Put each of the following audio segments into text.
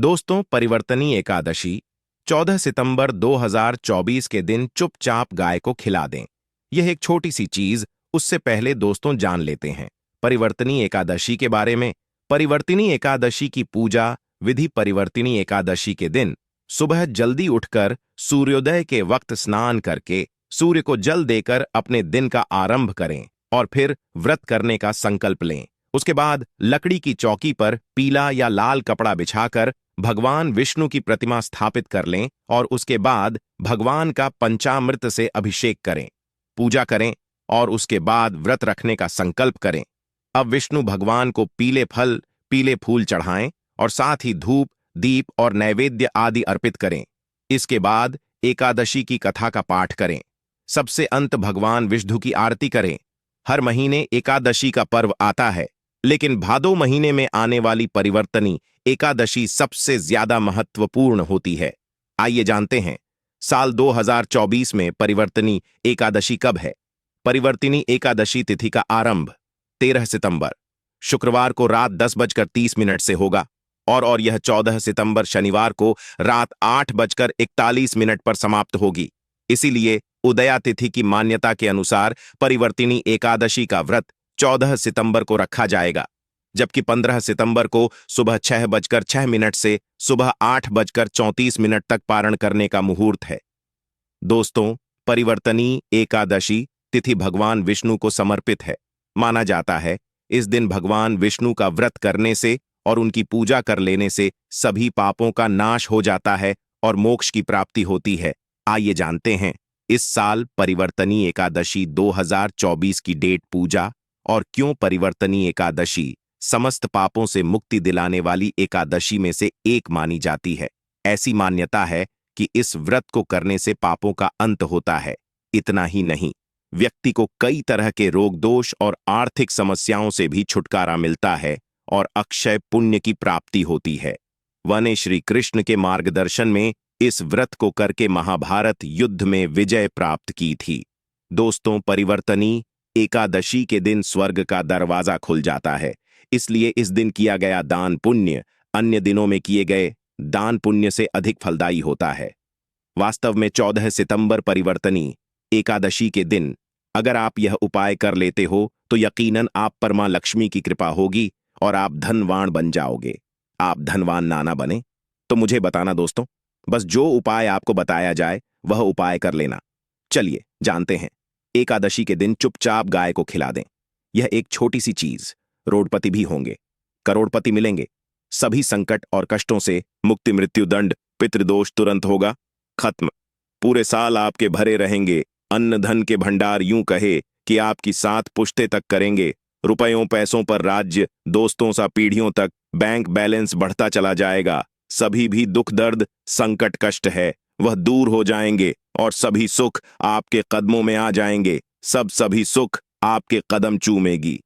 दोस्तों, परिवर्तनी एकादशी 14 सितंबर 2024 के दिन चुपचाप गाय को खिला दें। यह एक छोटी सी चीज, उससे पहले दोस्तों जान लेते हैं परिवर्तनी एकादशी के बारे में। परिवर्तनी एकादशी की पूजा विधि। परिवर्तनी एकादशी के दिन सुबह जल्दी उठकर सूर्योदय के वक्त स्नान करके सूर्य को जल देकर अपने दिन का आरंभ करें और फिर व्रत करने का संकल्प लें। उसके बाद लकड़ी की चौकी पर पीला या लाल कपड़ा बिछाकर भगवान विष्णु की प्रतिमा स्थापित कर लें और उसके बाद भगवान का पंचामृत से अभिषेक करें, पूजा करें और उसके बाद व्रत रखने का संकल्प करें। अब विष्णु भगवान को पीले फल, पीले फूल चढ़ाएं और साथ ही धूप, दीप और नैवेद्य आदि अर्पित करें। इसके बाद एकादशी की कथा का पाठ करें। सबसे अंत भगवान विष्णु की आरती करें। हर महीने एकादशी का पर्व आता है, लेकिन भादो महीने में आने वाली परिवर्तनी एकादशी सबसे ज्यादा महत्वपूर्ण होती है। आइए जानते हैं, साल 2024 में परिवर्तनी एकादशी कब है। परिवर्तनी एकादशी तिथि का आरंभ 13 सितंबर शुक्रवार को रात 10:30 से होगा और यह 14 सितंबर शनिवार को रात 8:41 पर समाप्त होगी। इसीलिए उदया तिथि की मान्यता के अनुसार परिवर्तनी एकादशी का व्रत 14 सितंबर को रखा जाएगा, जबकि 15 सितंबर को सुबह 6:06 से सुबह 8:34 तक पारण करने का मुहूर्त है। दोस्तों, परिवर्तनी एकादशी तिथि भगवान विष्णु को समर्पित है। माना जाता है इस दिन भगवान विष्णु का व्रत करने से और उनकी पूजा कर लेने से सभी पापों का नाश हो जाता है और मोक्ष की प्राप्ति होती है। आइए जानते हैं इस साल परिवर्तनी एकादशी 2024 की डेट, पूजा और क्यों परिवर्तनी एकादशी समस्त पापों से मुक्ति दिलाने वाली एकादशी में से एक मानी जाती है। ऐसी मान्यता है कि इस व्रत को करने से पापों का अंत होता है। इतना ही नहीं, व्यक्ति को कई तरह के रोग दोष और आर्थिक समस्याओं से भी छुटकारा मिलता है और अक्षय पुण्य की प्राप्ति होती है। वने श्री कृष्ण के मार्गदर्शन में इस व्रत को करके महाभारत युद्ध में विजय प्राप्त की थी। दोस्तों, परिवर्तनी एकादशी के दिन स्वर्ग का दरवाजा खुल जाता है, इसलिए इस दिन किया गया दान पुण्य अन्य दिनों में किए गए दान पुण्य से अधिक फलदायी होता है। वास्तव में 14 सितंबर परिवर्तनी एकादशी के दिन अगर आप यह उपाय कर लेते हो तो यकीनन आप पर मां लक्ष्मी की कृपा होगी और आप धनवान बन जाओगे। आप धनवान ना बने तो मुझे बताना दोस्तों, बस जो उपाय आपको बताया जाए वह उपाय कर लेना। चलिए जानते हैं। एकादशी के दिन चुपचाप गाय को खिला दें। यह एक छोटी सी चीज, रोडपति भी होंगे, करोड़पति मिलेंगे, सभी संकट और कष्टों से मुक्ति, मृत्यु दंड, पितृदोष तुरंत होगा खत्म। पूरे साल आपके भरे रहेंगे अन्न धन के भंडार, यूं कहे कि आपकी 7 पुश्ते तक करेंगे। रुपयों पैसों पर राज्य, दोस्तों सा पीढ़ियों तक बैंक बैलेंस बढ़ता चला जाएगा। सभी भी दुख दर्द संकट कष्ट है वह दूर हो जाएंगे और सभी सुख आपके कदमों में आ जाएंगे। सभी सुख आपके कदम चूमेगी।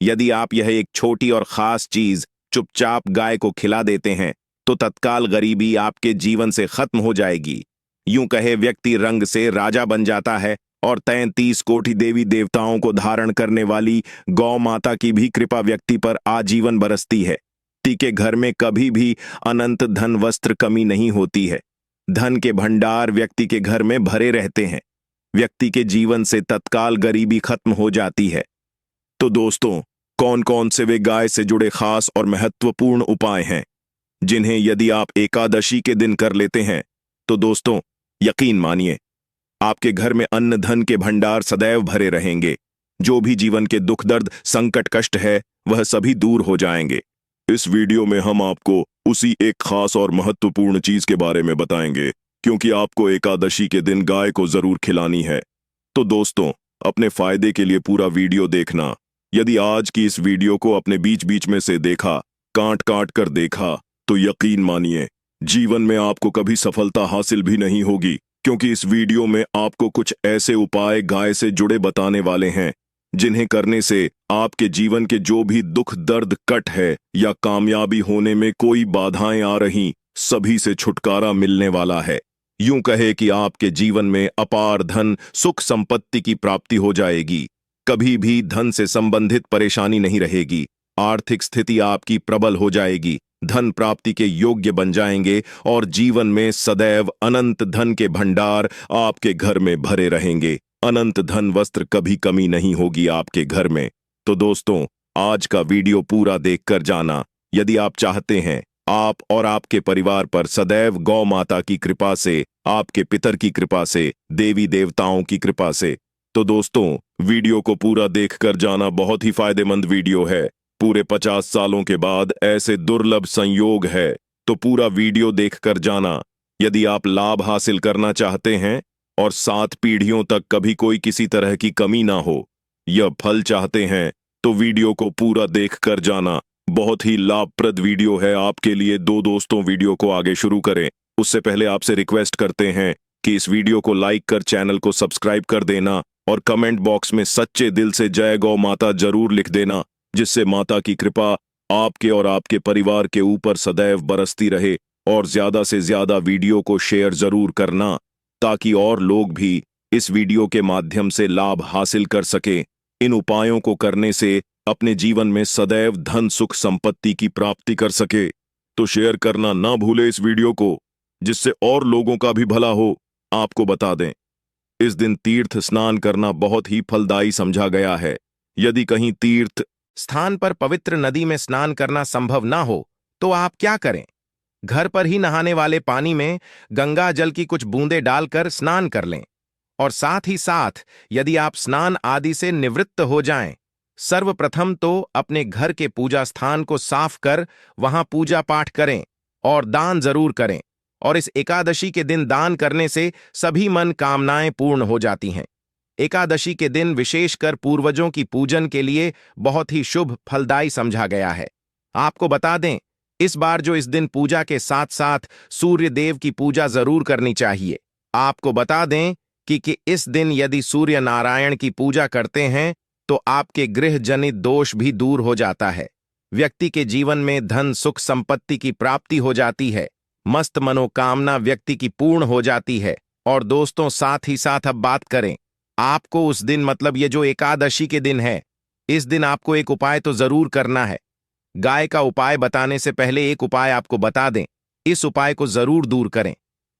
यदि आप यह एक छोटी और खास चीज चुपचाप गाय को खिला देते हैं तो तत्काल गरीबी आपके जीवन से खत्म हो जाएगी। यूं कहे व्यक्ति रंग से राजा बन जाता है और 33 कोटि देवी देवताओं को धारण करने वाली गौ माता की भी कृपा व्यक्ति पर आजीवन बरसती है। के घर में कभी भी अनंत धन वस्त्र कमी नहीं होती है। धन के भंडार व्यक्ति के घर में भरे रहते हैं। व्यक्ति के जीवन से तत्काल गरीबी खत्म हो जाती है। तो दोस्तों, कौन कौन से वे गाय से जुड़े खास और महत्वपूर्ण उपाय हैं जिन्हें यदि आप एकादशी के दिन कर लेते हैं तो दोस्तों यकीन मानिए आपके घर में अन्न धन के भंडार सदैव भरे रहेंगे। जो भी जीवन के दुख दर्द संकट कष्ट है वह सभी दूर हो जाएंगे। इस वीडियो में हम आपको उसी एक खास और महत्वपूर्ण चीज के बारे में बताएंगे, क्योंकि आपको एकादशी के दिन गाय को जरूर खिलानी है। तो दोस्तों, अपने फायदे के लिए पूरा वीडियो देखना। यदि आज की इस वीडियो को अपने बीच बीच में से देखा, काट काट कर देखा, तो यकीन मानिए जीवन में आपको कभी सफलता हासिल भी नहीं होगी, क्योंकि इस वीडियो में आपको कुछ ऐसे उपाय गाय से जुड़े बताने वाले हैं जिन्हें करने से आपके जीवन के जो भी दुख दर्द कट है या कामयाबी होने में कोई बाधाएं आ रही, सभी से छुटकारा मिलने वाला है। यूं कहे कि आपके जीवन में अपार धन सुख संपत्ति की प्राप्ति हो जाएगी। कभी भी धन से संबंधित परेशानी नहीं रहेगी। आर्थिक स्थिति आपकी प्रबल हो जाएगी, धन प्राप्ति के योग्य बन जाएंगे और जीवन में सदैव अनंत धन के भंडार आपके घर में भरे रहेंगे। अनंत धन वस्त्र कभी कमी नहीं होगी आपके घर में। तो दोस्तों, आज का वीडियो पूरा देखकर जाना। यदि आप चाहते हैं आप और आपके परिवार पर सदैव गौ माता की कृपा से, आपके पितर की कृपा से, देवी देवताओं की कृपा से, तो दोस्तों वीडियो को पूरा देखकर जाना। बहुत ही फायदेमंद वीडियो है। पूरे 50 सालों के बाद ऐसे दुर्लभ संयोग है, तो पूरा वीडियो देखकर जाना। यदि आप लाभ हासिल करना चाहते हैं और 7 पीढ़ियों तक कभी कोई किसी तरह की कमी ना हो, यह फल चाहते हैं, तो वीडियो को पूरा देखकर जाना। बहुत ही लाभप्रद वीडियो है आपके लिए। दोस्तों, वीडियो को आगे शुरू करें उससे पहले आपसे रिक्वेस्ट करते हैं कि इस वीडियो को लाइक कर चैनल को सब्सक्राइब कर देना और कमेंट बॉक्स में सच्चे दिल से जय गौ माता जरूर लिख देना, जिससे माता की कृपा आपके और आपके परिवार के ऊपर सदैव बरसती रहे। और ज्यादा से ज्यादा वीडियो को शेयर जरूर करना, ताकि और लोग भी इस वीडियो के माध्यम से लाभ हासिल कर सके। इन उपायों को करने से अपने जीवन में सदैव धन सुख संपत्ति की प्राप्ति कर सके। तो शेयर करना ना भूले इस वीडियो को, जिससे और लोगों का भी भला हो। आपको बता दें, इस दिन तीर्थ स्नान करना बहुत ही फलदायी समझा गया है। यदि कहीं तीर्थ स्थान पर पवित्र नदी में स्नान करना संभव ना हो, तो आप क्या करें? घर पर ही नहाने वाले पानी में गंगा जल की कुछ बूंदें डालकर स्नान कर लें। और साथ ही साथ यदि आप स्नान आदि से निवृत्त हो जाएं, सर्वप्रथम तो अपने घर के पूजा स्थान को साफ कर वहां पूजा पाठ करें और दान जरूर करें। और इस एकादशी के दिन दान करने से सभी मन कामनाएं पूर्ण हो जाती हैं। एकादशी के दिन विशेषकर पूर्वजों की पूजन के लिए बहुत ही शुभ फलदायी समझा गया है। आपको बता दें, इस बार जो इस दिन पूजा के साथ साथ सूर्य देव की पूजा जरूर करनी चाहिए। आपको बता दें कि इस दिन यदि सूर्य नारायण की पूजा करते हैं तो आपके गृह जनित दोष भी दूर हो जाता है। व्यक्ति के जीवन में धन सुख संपत्ति की प्राप्ति हो जाती है। मस्त मनोकामना व्यक्ति की पूर्ण हो जाती है। और दोस्तों, साथ ही साथ अब बात करें, आपको उस दिन मतलब ये जो एकादशी के दिन है, इस दिन आपको एक उपाय तो जरूर करना है। गाय का उपाय बताने से पहले एक उपाय आपको बता दें। इस उपाय को जरूर दूर करें।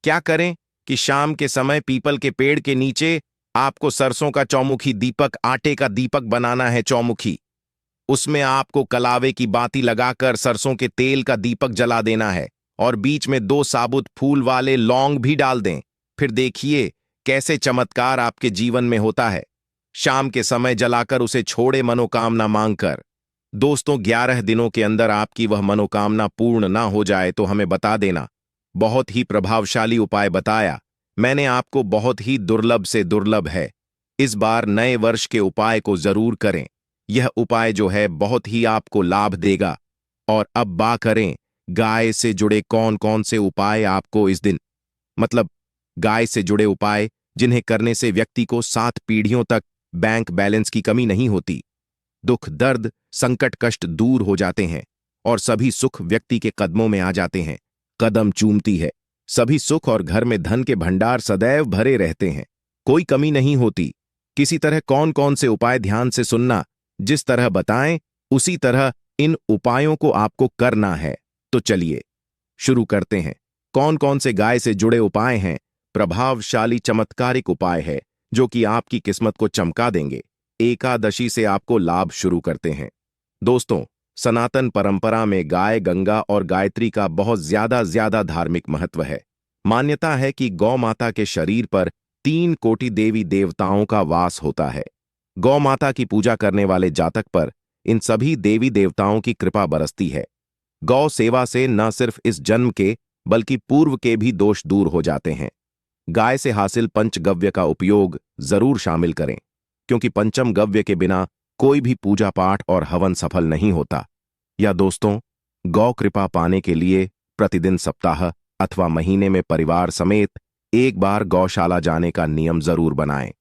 क्या करें कि शाम के समय पीपल के पेड़ के नीचे आपको सरसों का चौमुखी दीपक, आटे का दीपक बनाना है चौमुखी। उसमें आपको कलावे की बाती लगाकर सरसों के तेल का दीपक जला देना है और बीच में 2 साबुत फूल वाले लौंग भी डाल दें। फिर देखिए कैसे चमत्कार आपके जीवन में होता है। शाम के समय जलाकर उसे छोड़े मनोकामना मांगकर। दोस्तों, 11 दिनों के अंदर आपकी वह मनोकामना पूर्ण ना हो जाए तो हमें बता देना। बहुत ही प्रभावशाली उपाय बताया मैंने आपको, बहुत ही दुर्लभ से दुर्लभ है। इस बार नए वर्ष के उपाय को जरूर करें। यह उपाय जो है बहुत ही आपको लाभ देगा। और अब बात करें गाय से जुड़े कौन कौन से उपाय आपको इस दिन, मतलब गाय से जुड़े उपाय जिन्हें करने से व्यक्ति को 7 पीढ़ियों तक बैंक बैलेंस की कमी नहीं होती, दुख दर्द संकट कष्ट दूर हो जाते हैं और सभी सुख व्यक्ति के कदमों में आ जाते हैं। कदम चूमती है सभी सुख और घर में धन के भंडार सदैव भरे रहते हैं, कोई कमी नहीं होती। किसी तरह कौन कौन से उपाय ध्यान से सुनना, जिस तरह बताएं उसी तरह इन उपायों को आपको करना है। तो चलिए शुरू करते हैं। कौन कौन से गाय से जुड़े उपाय हैं? प्रभावशाली चमत्कारिक उपाय है जो कि आपकी किस्मत को चमका देंगे। एकादशी से आपको लाभ शुरू करते हैं। दोस्तों, सनातन परंपरा में गाय, गंगा और गायत्री का बहुत ज्यादा धार्मिक महत्व है। मान्यता है कि गौ माता के शरीर पर 3 कोटि देवी देवताओं का वास होता है। गौ माता की पूजा करने वाले जातक पर इन सभी देवी देवताओं की कृपा बरसती है। गौ सेवा से न सिर्फ इस जन्म के बल्कि पूर्व के भी दोष दूर हो जाते हैं। गाय से हासिल पंचगव्य का उपयोग जरूर शामिल करें, क्योंकि पंचम गव्य के बिना कोई भी पूजा पाठ और हवन सफल नहीं होता। या दोस्तों, गौ कृपा पाने के लिए प्रतिदिन, सप्ताह अथवा महीने में परिवार समेत एक बार गौशाला जाने का नियम जरूर बनाएं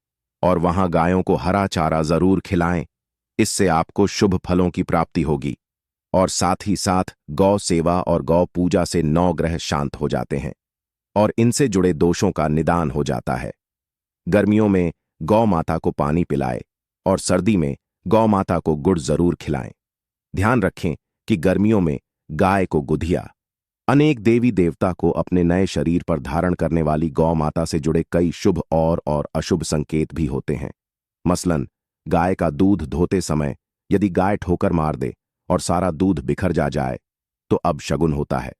और वहां गायों को हरा चारा जरूर खिलाएं। इससे आपको शुभ फलों की प्राप्ति होगी। और साथ ही साथ गौ सेवा और गौ पूजा से 9 ग्रह शांत हो जाते हैं और इनसे जुड़े दोषों का निदान हो जाता है। गर्मियों में गौ माता को पानी पिलाएं और सर्दी में गौ माता को गुड़ जरूर खिलाएं। ध्यान रखें कि गर्मियों में गाय को गुधिया। अनेक देवी देवता को अपने नए शरीर पर धारण करने वाली गौ माता से जुड़े कई शुभ और अशुभ संकेत भी होते हैं। मसलन गाय का दूध धोते समय यदि गाय ठोकर मार दे और सारा दूध बिखर जाए तो अब शगुन होता है।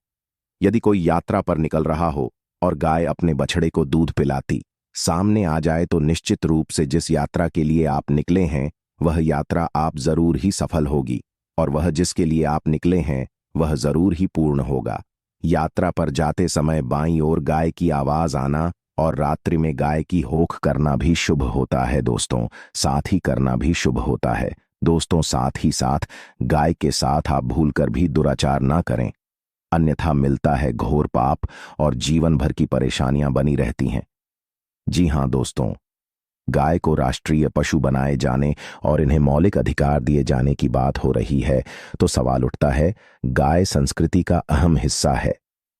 यदि कोई यात्रा पर निकल रहा हो और गाय अपने बछड़े को दूध पिलाती सामने आ जाए तो निश्चित रूप से जिस यात्रा के लिए आप निकले हैं वह यात्रा आप जरूर ही सफल होगी और वह जिसके लिए आप निकले हैं वह जरूर ही पूर्ण होगा। यात्रा पर जाते समय बाईं ओर गाय की आवाज आना और रात्रि में गाय की होख करना भी शुभ होता है दोस्तों, साथ ही करना भी शुभ होता है दोस्तों। साथ ही साथ गाय के साथ आप भूलकर भी दुराचार ना करें, अन्यथा मिलता है घोर पाप और जीवन भर की परेशानियां बनी रहती हैं। जी हां दोस्तों, गाय को राष्ट्रीय पशु बनाए जाने और इन्हें मौलिक अधिकार दिए जाने की बात हो रही है तो सवाल उठता है, गाय संस्कृति का अहम हिस्सा है,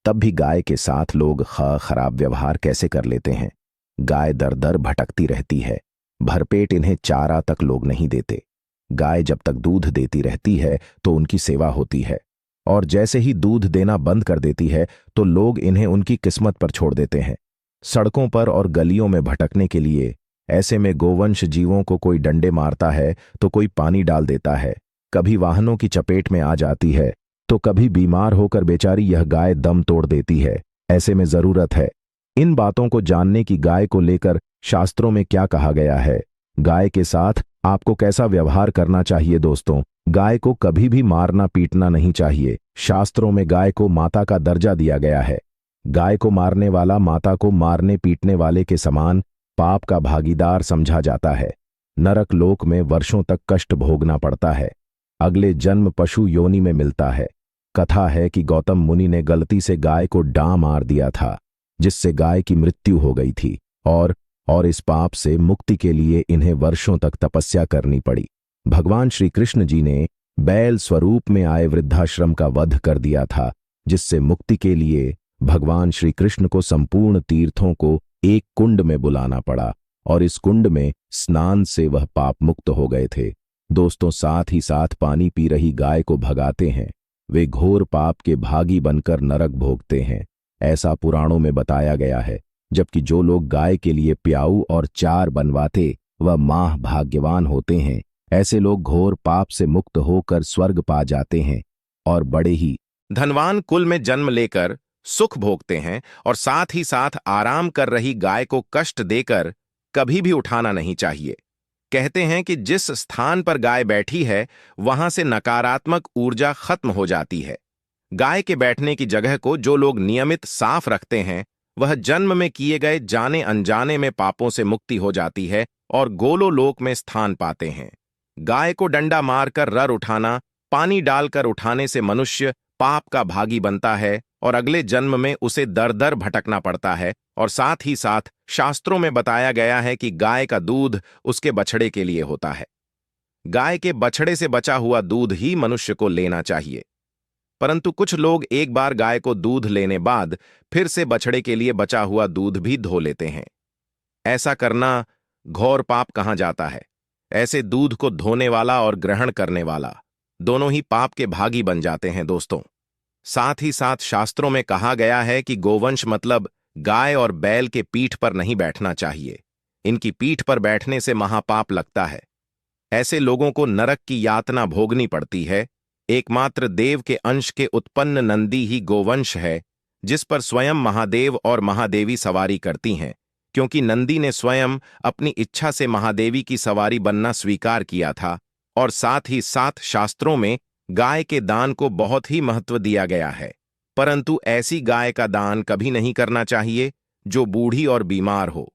तब भी गाय के साथ लोग खराब व्यवहार कैसे कर लेते हैं। गाय दर दर भटकती रहती है, भरपेट इन्हें चारा तक लोग नहीं देते। गाय जब तक दूध देती रहती है तो उनकी सेवा होती है और जैसे ही दूध देना बंद कर देती है तो लोग इन्हें उनकी किस्मत पर छोड़ देते हैं, सड़कों पर और गलियों में भटकने के लिए। ऐसे में गोवंश जीवों को कोई डंडे मारता है तो कोई पानी डाल देता है, कभी वाहनों की चपेट में आ जाती है तो कभी बीमार होकर बेचारी यह गाय दम तोड़ देती है। ऐसे में जरूरत है इन बातों को जानने की गाय को लेकर शास्त्रों में क्या कहा गया है, गाय के साथ आपको कैसा व्यवहार करना चाहिए। दोस्तों, गाय को कभी भी मारना पीटना नहीं चाहिए। शास्त्रों में गाय को माता का दर्जा दिया गया है। गाय को मारने वाला माता को मारने पीटने वाले के समान पाप का भागीदार समझा जाता है। नरक लोक में वर्षों तक कष्ट भोगना पड़ता है, अगले जन्म पशु योनि में मिलता है। कथा है कि गौतम मुनि ने गलती से गाय को डां मार दिया था जिससे गाय की मृत्यु हो गई थी और इस पाप से मुक्ति के लिए इन्हें वर्षों तक तपस्या करनी पड़ी। भगवान श्री कृष्ण जी ने बैल स्वरूप में आए वृद्धाश्रम का वध कर दिया था जिससे मुक्ति के लिए भगवान श्री कृष्ण को संपूर्ण तीर्थों को एक कुंड में बुलाना पड़ा और इस कुंड में स्नान से वह पाप मुक्त हो गए थे। दोस्तों, साथ ही साथ पानी पी रही गाय को भगाते हैं, वे घोर पाप के भागी बनकर नरक भोगते हैं, ऐसा पुराणों में बताया गया है। जबकि जो लोग गाय के लिए प्याऊ और चार बनवाते वह माह भाग्यवान होते हैं। ऐसे लोग घोर पाप से मुक्त होकर स्वर्ग पा जाते हैं और बड़े ही धनवान कुल में जन्म लेकर सुख भोगते हैं और साथ ही साथ आराम कर रही गाय को कष्ट देकर कभी भी उठाना नहीं चाहिए। कहते हैं कि जिस स्थान पर गाय बैठी है वहां से नकारात्मक ऊर्जा खत्म हो जाती है। गाय के बैठने की जगह को जो लोग नियमित साफ रखते हैं वह जन्म में किए गए जाने अनजाने में पापों से मुक्ति हो जाती है और गोलो लोक में स्थान पाते हैं। गाय को डंडा मारकर रर उठाना, पानी डालकर उठाने से मनुष्य पाप का भागी बनता है और अगले जन्म में उसे दर दर भटकना पड़ता है। और साथ ही साथ शास्त्रों में बताया गया है कि गाय का दूध उसके बछड़े के लिए होता है। गाय के बछड़े से बचा हुआ दूध ही मनुष्य को लेना चाहिए, परंतु कुछ लोग एक बार गाय को दूध लेने बाद फिर से बछड़े के लिए बचा हुआ दूध भी धो लेते हैं। ऐसा करना घोर पाप कहा जाता है। ऐसे दूध को धोने वाला और ग्रहण करने वाला दोनों ही पाप के भागी बन जाते हैं। दोस्तों, साथ ही साथ शास्त्रों में कहा गया है कि गोवंश मतलब गाय और बैल के पीठ पर नहीं बैठना चाहिए। इनकी पीठ पर बैठने से महापाप लगता है। ऐसे लोगों को नरक की यातना भोगनी पड़ती है। एकमात्र देव के अंश के उत्पन्न नंदी ही गोवंश है जिस पर स्वयं महादेव और महादेवी सवारी करती हैं, क्योंकि नंदी ने स्वयं अपनी इच्छा से महादेवी की सवारी बनना स्वीकार किया था। और साथ ही साथ शास्त्रों में गाय के दान को बहुत ही महत्व दिया गया है, परंतु ऐसी गाय का दान कभी नहीं करना चाहिए जो बूढ़ी और बीमार हो।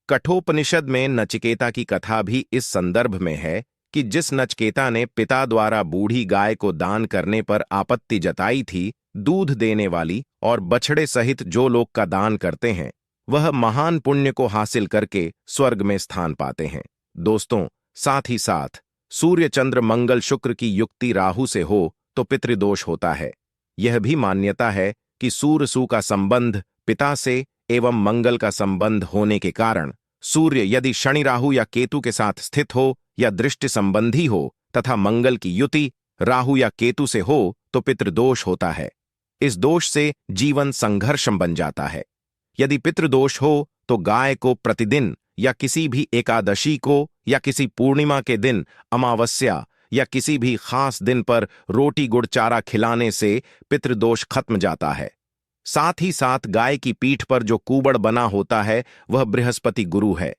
कठोपनिषद में नचिकेता की कथा भी इस संदर्भ में है कि जिस नचिकेता ने पिता द्वारा बूढ़ी गाय को दान करने पर आपत्ति जताई थी, दूध देने वाली और बछड़े सहित जो लोग का दान करते हैं वह महान पुण्य को हासिल करके स्वर्ग में स्थान पाते हैं। दोस्तों, साथ ही साथ सूर्य चंद्र मंगल शुक्र की युक्ति राहु से हो तो पितृदोष होता है। यह भी मान्यता है कि सूर्य सु का संबंध पिता से एवं मंगल का संबंध होने के कारण सूर्य यदि शनि राहु या केतु के साथ स्थित हो या दृष्टि संबंधी हो तथा मंगल की युति राहु या केतु से हो तो पितृदोष होता है। इस दोष से जीवन संघर्षम बन जाता है। यदि पितृदोष हो तो गाय को प्रतिदिन या किसी भी एकादशी को या किसी पूर्णिमा के दिन, अमावस्या या किसी भी खास दिन पर रोटी गुड़ चारा खिलाने से पितृदोष खत्म जाता है। साथ ही साथ गाय की पीठ पर जो कूबड़ बना होता है वह बृहस्पति गुरु है।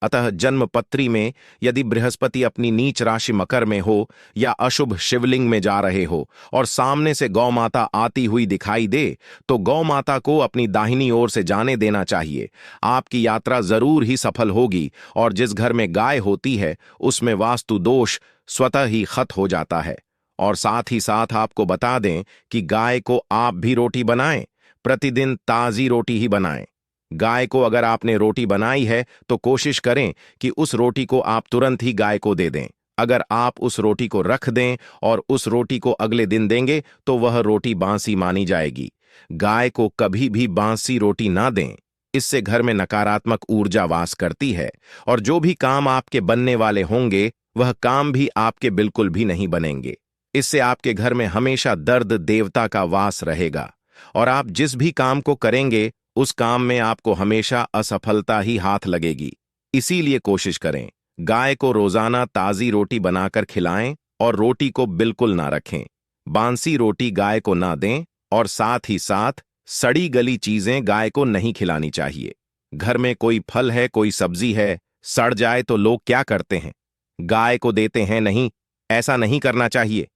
अतः जन्म पत्री में यदि बृहस्पति अपनी नीच राशि मकर में हो या अशुभ शिवलिंग में जा रहे हो और सामने से गौ माता आती हुई दिखाई दे तो गौ माता को अपनी दाहिनी ओर से जाने देना चाहिए। आपकी यात्रा जरूर ही सफल होगी और जिस घर में गाय होती है उसमें वास्तु दोष स्वतः ही खत्म हो जाता है। और साथ ही साथ आपको बता दें कि गाय को आप भी रोटी बनाएं, प्रतिदिन ताजी रोटी ही बनाएं। गाय को अगर आपने रोटी बनाई है तो कोशिश करें कि उस रोटी को आप तुरंत ही गाय को दे दें। अगर आप उस रोटी को रख दें और उस रोटी को अगले दिन देंगे तो वह रोटी बासी मानी जाएगी। गाय को कभी भी बासी रोटी ना दें, इससे घर में नकारात्मक ऊर्जा वास करती है और जो भी काम आपके बनने वाले होंगे वह काम भी आपके बिल्कुल भी नहीं बनेंगे। इससे आपके घर में हमेशा दर्द देवता का वास रहेगा और आप जिस भी काम को करेंगे उस काम में आपको हमेशा असफलता ही हाथ लगेगी। इसीलिए कोशिश करें गाय को रोजाना ताजी रोटी बनाकर खिलाएं और रोटी को बिल्कुल ना रखें। बांसी रोटी गाय को ना दें और साथ ही साथ सड़ी गली चीजें गाय को नहीं खिलानी चाहिए। घर में कोई फल है, कोई सब्जी है, सड़ जाए तो लोग क्या करते हैं? गाय को देते हैं नहीं। ऐसा नहीं करना चाहिए।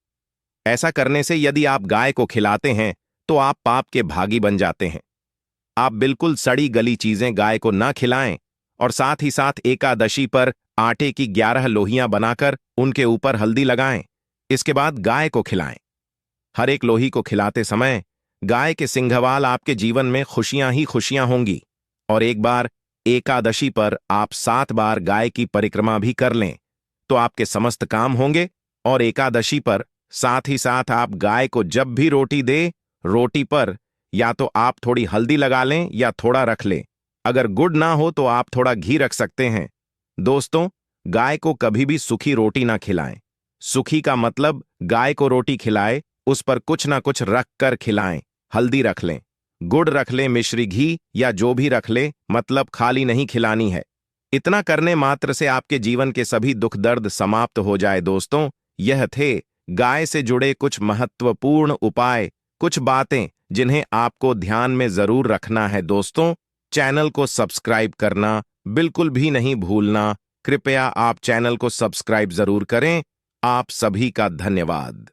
ऐसा करने से यदि आप गाय को खिलाते हैं तो आप पाप के भागी बन जाते हैं। आप बिल्कुल सड़ी गली चीजें गाय को ना खिलाएं और साथ ही साथ एकादशी पर आटे की 11 लोहियां बनाकर उनके ऊपर हल्दी लगाएं। इसके बाद गाय को खिलाएं। हर एक लोही को खिलाते समय गाय के सिंघवाल आपके जीवन में खुशियां ही खुशियां होंगी। और एक बार एकादशी पर आप 7 बार गाय की परिक्रमा भी कर लें तो आपके समस्त काम होंगे। और एकादशी पर साथ ही साथ आप गाय को जब भी रोटी दे, रोटी पर या तो आप थोड़ी हल्दी लगा लें या थोड़ा रख लें। अगर गुड़ ना हो तो आप थोड़ा घी रख सकते हैं। दोस्तों, गाय को कभी भी सूखी रोटी ना खिलाएं। सूखी का मतलब गाय को रोटी खिलाए, उस पर कुछ ना कुछ रख कर खिलाएं। हल्दी रख लें, गुड़ रख लें, मिश्री घी या जो भी रख लें, मतलब खाली नहीं खिलानी है। इतना करने मात्र से आपके जीवन के सभी दुख दर्द समाप्त हो जाए। दोस्तों, यह थे गाय से जुड़े कुछ महत्वपूर्ण उपाय, कुछ बातें जिन्हें आपको ध्यान में जरूर रखना है। दोस्तों, चैनल को सब्सक्राइब करना बिल्कुल भी नहीं भूलना। कृपया आप चैनल को सब्सक्राइब जरूर करें। आप सभी का धन्यवाद।